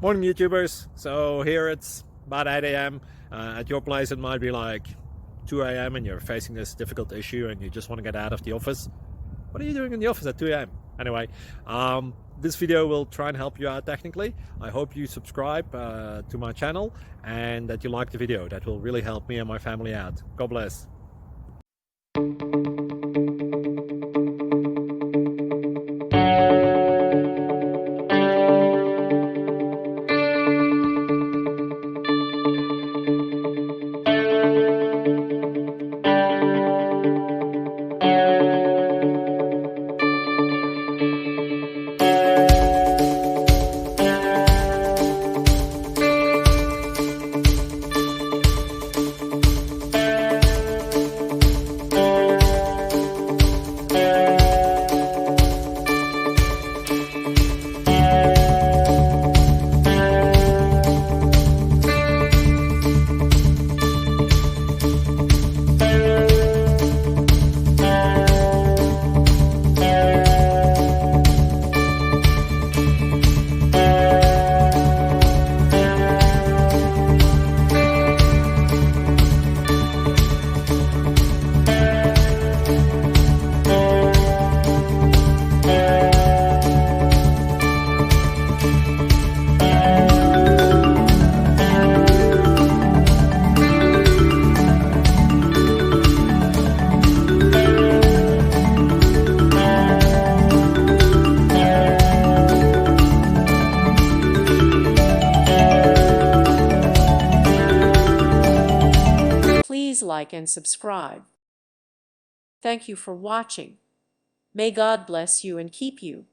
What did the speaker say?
Morning YouTubers. So here it's about 8 a.m. At your place it might be like 2 a.m. and you're facing this difficult issue and you just want to get out of the office. What are you doing in the office at 2 a.m.? Anyway, this video will try and help you out technically. I hope you subscribe to my channel and that you like the video. That will really help me and my family out. God bless. Please like and subscribe. Thank you for watching. May God bless you and keep you.